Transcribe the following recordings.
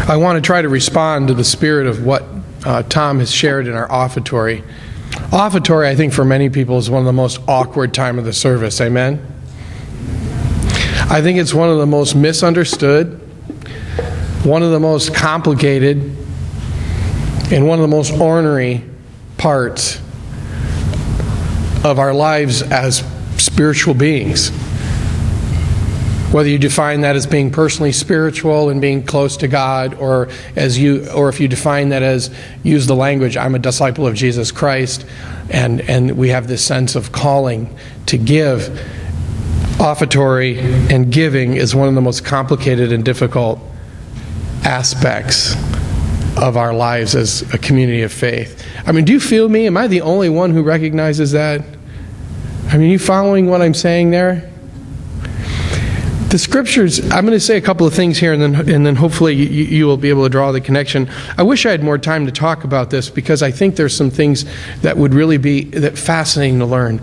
I want to try to respond to the spirit of what Tom has shared in our offertory. Offertory, I think, for many people is one of the most awkward time of the service. Amen? I think it's one of the most misunderstood, one of the most complicated, and one of the most ornery parts of our lives as spiritual beings. Whether you define that as being personally spiritual and being close to God, or if you define that as, use the language, I'm a disciple of Jesus Christ, and we have this sense of calling to give. Offertory and giving is one of the most complicated and difficult aspects of our lives as a community of faith. I mean, do you feel me? Am I the only one who recognizes that? I mean, are you following what I'm saying there? The Scriptures, I'm going to say a couple of things here, and then hopefully you will be able to draw the connection. I wish I had more time to talk about this, because I think there's some things that would really be fascinating to learn.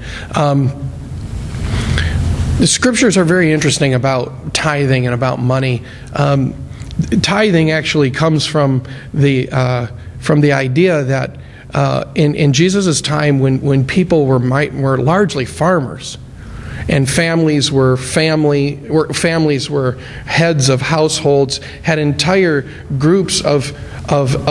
The Scriptures are very interesting about tithing and about money. Tithing actually comes from the idea that in Jesus' time, when people were largely farmers, and families were heads of households, had entire groups of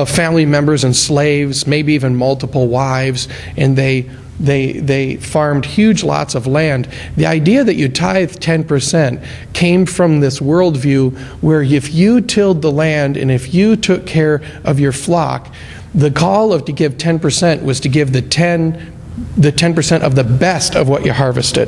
family members and slaves, maybe even multiple wives, and they farmed huge lots of land. The idea that you tithe 10% came from this worldview where if you tilled the land and if you took care of your flock, the call to give 10% was to give the 10% of the best of what you harvested.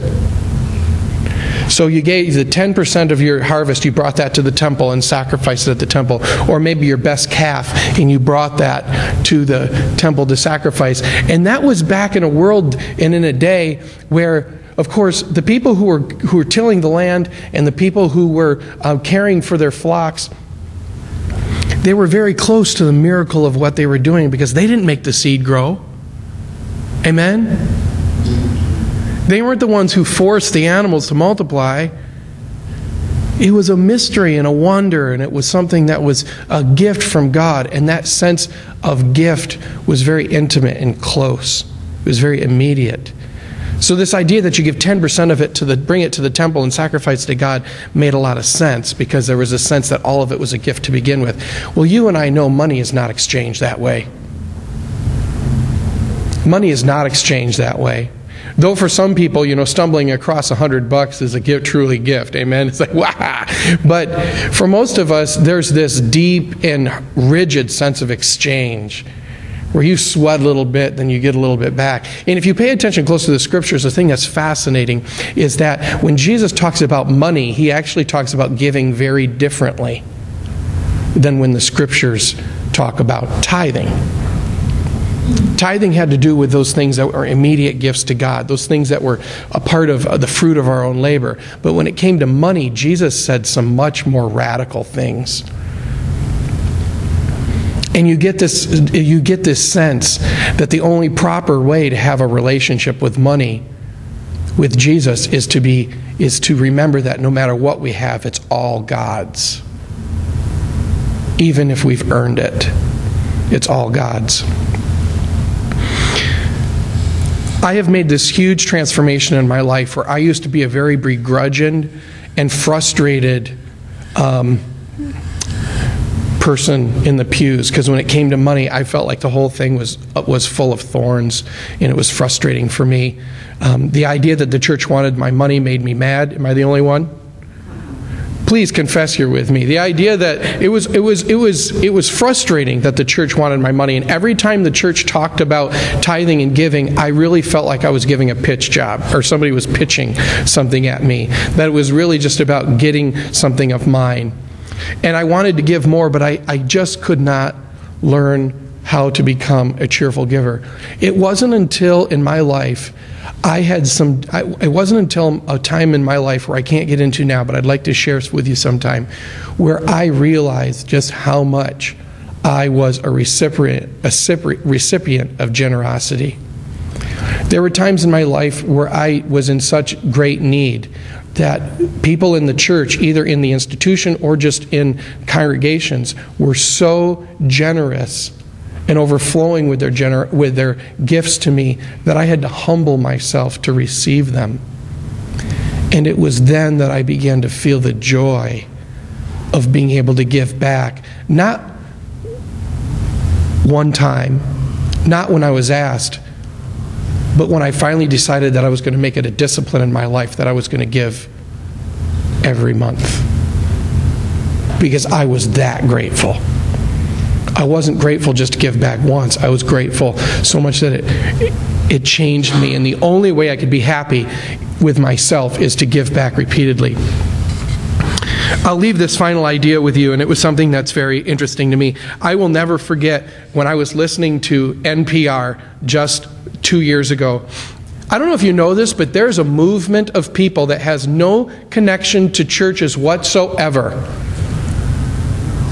So you gave the 10% of your harvest, you brought that to the temple and sacrificed it at the temple. Or maybe your best calf, and you brought that to the temple to sacrifice. And that was back in a world and in a day where, of course, the people who were tilling the land and the people who were caring for their flocks, they were very close to the miracle of what they were doing, because they didn't make the seed grow. Amen? They weren't the ones who forced the animals to multiply. It was a mystery and a wonder, and it was something that was a gift from God. And that sense of gift was very intimate and close. It was very immediate. So this idea that you give 10% of it bring it to the temple and sacrifice to God made a lot of sense, because there was a sense that all of it was a gift to begin with. Well, you and I know money is not exchanged that way. Money is not exchanged that way. Though for some people, stumbling across $100 is a gift, truly gift. Amen? It's like, wow. But for most of us, there's this deep and rigid sense of exchange, where you sweat a little bit, then you get a little bit back. And if you pay attention close to the Scriptures, the thing that's fascinating is that when Jesus talks about money, he actually talks about giving very differently than when the Scriptures talk about tithing. Tithing had to do with those things that were immediate gifts to God, those things that were a part of the fruit of our own labor. But when it came to money, Jesus said some much more radical things. And you get this sense that the only proper way to have a relationship with money, with Jesus, is to remember that no matter what we have, it's all God's. Even if we've earned it, it's all God's. I have made this huge transformation in my life, where I used to be a very begrudging and frustrated person in the pews, because when it came to money, I felt like the whole thing was full of thorns, and it was frustrating for me. The idea that the church wanted my money made me mad. Am I the only one? Please confess here with me. The idea that it was frustrating that the church wanted my money, and every time the church talked about tithing and giving, I really felt like I was giving a pitch job, or somebody was pitching something at me, that it was really just about getting something of mine. And I wanted to give more, but I just could not learn how to become a cheerful giver. It wasn't until in my life it wasn't until a time in my life where I can't get into now, but I'd like to share with you sometime, where I realized just how much I was a recipient of generosity. There were times in my life where I was in such great need, that people in the church, either in the institution or just in congregations, were so generous and overflowing with their gifts to me that I had to humble myself to receive them. And it was then that I began to feel the joy of being able to give back. Not one time, not when I was asked, but when I finally decided that I was going to make it a discipline in my life, that I was going to give every month. Because I was that grateful. I wasn't grateful just to give back once. I was grateful so much that it changed me. And the only way I could be happy with myself is to give back repeatedly. I'll leave this final idea with you, and it was something that's very interesting to me. I will never forget when I was listening to NPR just 2 years ago. I don't know if you know this, but there's a movement of people that has no connection to churches whatsoever,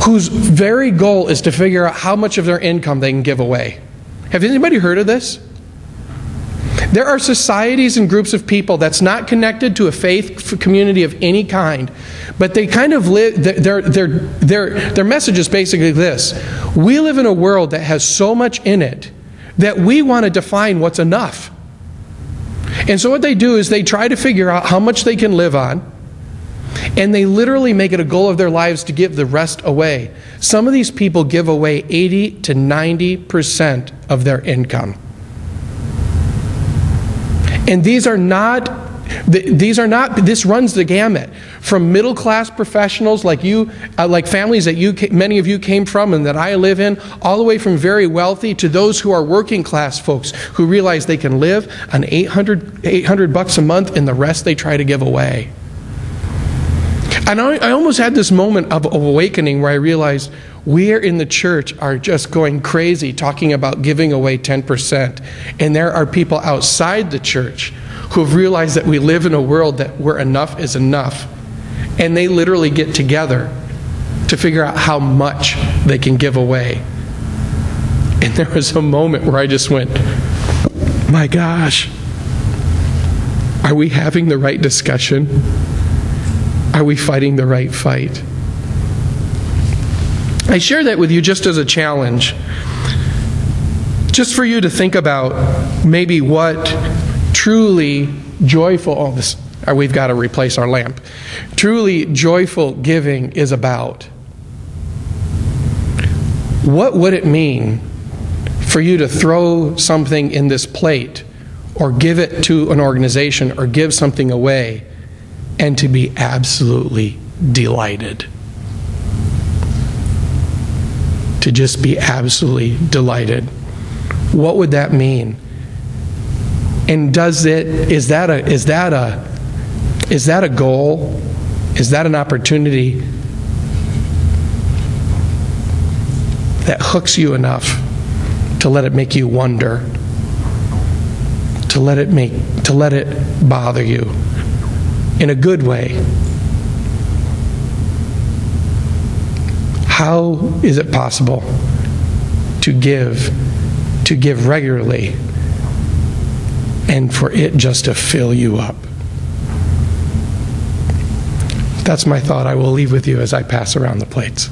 whose very goal is to figure out how much of their income they can give away. Have anybody heard of this? There are societies and groups of people that's not connected to a faith community of any kind, but they kind of live, their message is basically this: we live in a world that has so much in it that we want to define what's enough. And so what they do is they try to figure out how much they can live on, and they literally make it a goal of their lives to give the rest away. Some of these people give away 80 to 90% of their income. And this runs the gamut. From middle-class professionals like you, like families that many of you came from and that I live in, all the way from very wealthy to those who are working-class folks who realize they can live on $800 a month, and the rest they try to give away. And I almost had this moment of awakening where I realized we in the church are just going crazy talking about giving away 10%. And there are people outside the church who have realized that we live in a world where enough is enough. And they literally get together to figure out how much they can give away. And there was a moment where I just went, my gosh, are we having the right discussion? Are we fighting the right fight? I share that with you just as a challenge, just for you to think about maybe what truly joyful, we've got to replace our lamp, truly joyful giving is about. What would it mean for you to throw something in this plate, or give it to an organization, or give something away, and to be absolutely delighted? To just be absolutely delighted. What would that mean? And is that a goal? Is that an opportunity that hooks you enough to let it make you wonder, to let it bother you in a good way? How is it possible to give regularly and for it just to fill you up? That's my thought I will leave with you as I pass around the plates.